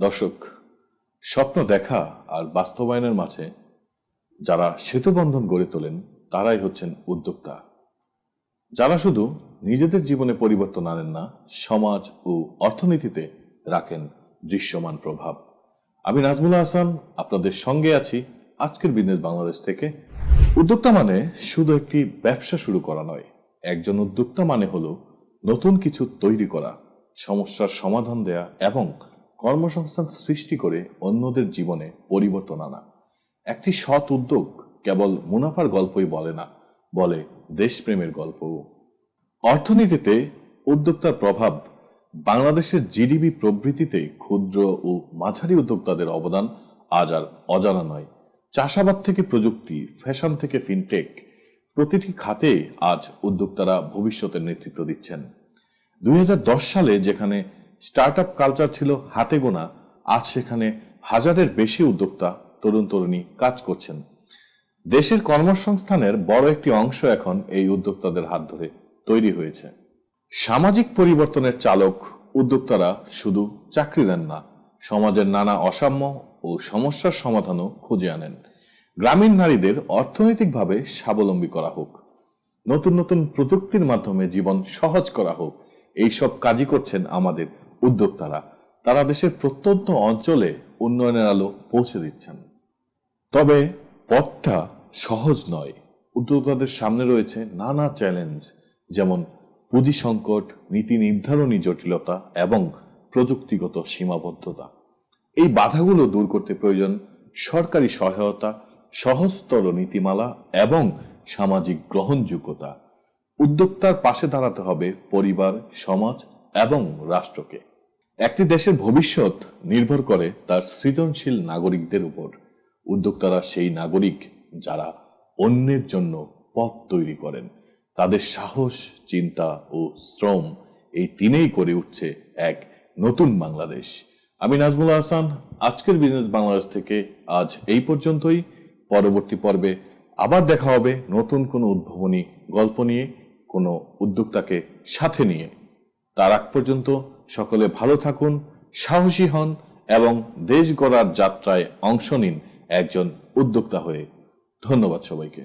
দর্শক, স্বপ্ন দেখা আর বাস্তবায়নের মাঝে যারা সেতুবন্ধন গড়ে তোলেন তারাই হচ্ছেন উদ্যোক্তা, যারা শুধু নিজেদের জীবনে পরিবর্তন আনেন না, সমাজ ও অর্থনীতিতে রাখেন দৃশ্যমান প্রভাব। আমি নাজমুল হাসান আপনাদের সঙ্গে আছি আজকের বিজনেস বাংলাদেশ থেকে। উদ্যোক্তা মানে শুধু একটি ব্যবসা শুরু করা নয়, একজন উদ্যোক্তা মানে হলো নতুন কিছু তৈরি করা, সমস্যার সমাধান দেয়া এবং কর্মসংস্থান সৃষ্টি করে অন্যদের জীবনে পরিবর্তন আনা। একটি সৎ উদ্যোগ কেবল মুনাফার গল্পই বলে না, বলে দেশপ্রেমের গল্প। অর্থনীতিতে উদ্যোক্তার প্রভাব। বাংলাদেশের জিডিপি প্রবৃদ্ধিতে ক্ষুদ্র ও মাঝারি উদ্যোক্তাদের অবদান আজ আর অজানা নয়। চাষাবাদ থেকে প্রযুক্তি, ফ্যাশন থেকে ফিনটেক, প্রতিটি খাতে আজ উদ্যোক্তারা ভবিষ্যতের নেতৃত্ব দিচ্ছেন। 2010 সালে যেখানে স্টার্ট আপ কালচার ছিল হাতে গোনা, আজ সেখানে হাজারের বেশি উদ্যোক্তা তরুণ তরুণী কাজ করছেন। দেশের কর্মসংস্থানের বড় একটি অংশ এখন এই উদ্যোক্তাদের হাত ধরে তৈরি হয়েছে। সামাজিক পরিবর্তনের চালক উদ্যোক্তারা শুধু চাকরি দেন না, সমাজের নানা অসাম্য ও সমস্যার সমাধানও খুঁজে আনেন। গ্রামীণ নারীদের অর্থনৈতিকভাবে স্বাবলম্বী করা হোক, নতুন নতুন প্রযুক্তির মাধ্যমে জীবন সহজ করা হোক, এইসব কাজই করছেন আমাদের উদ্যোক্তারা। তারা দেশের প্রত্যন্ত অঞ্চলে উন্নয়নের আলো পৌঁছে দিচ্ছেন। তবে পথটা সহজ নয়। উদ্যোক্তাদের সামনে রয়েছে নানা চ্যালেঞ্জ, যেমন পুঁজি সংকট, নীতি নির্ধারণী জটিলতা এবং প্রযুক্তিগত সীমাবদ্ধতা। এই বাধাগুলো দূর করতে প্রয়োজন সরকারি সহায়তা, সহজতর নীতিমালা এবং সামাজিক গ্রহণযোগ্যতা। উদ্যোক্তার পাশে দাঁড়াতে হবে পরিবার, সমাজ এবং রাষ্ট্রকে। একটি দেশের ভবিষ্যৎ নির্ভর করে তার সৃজনশীল নাগরিকদের উপর। উদ্যোক্তারা সেই নাগরিক যারা অন্যের জন্য পথ তৈরি করেন। তাদের সাহস, চিন্তা ও শ্রম, এই তিনেই করে উঠছে এক নতুন বাংলাদেশ। আমি নাজমুল হাসান, আজকের বিজনেস বাংলাদেশ থেকে আজ এই পর্যন্তই। পরবর্তী পর্বে আবার দেখা হবে নতুন কোনো উদ্ভাবনী গল্প নিয়ে, কোনো উদ্যোক্তাকে সাথে নিয়ে। তার আগ পর্যন্ত সকলে ভালো থাকুন, সাহসী হন এবং দেশ গড়ার যাত্রায় অংশ নিন একজন উদ্যোক্তা হয়ে। ধন্যবাদ সবাইকে।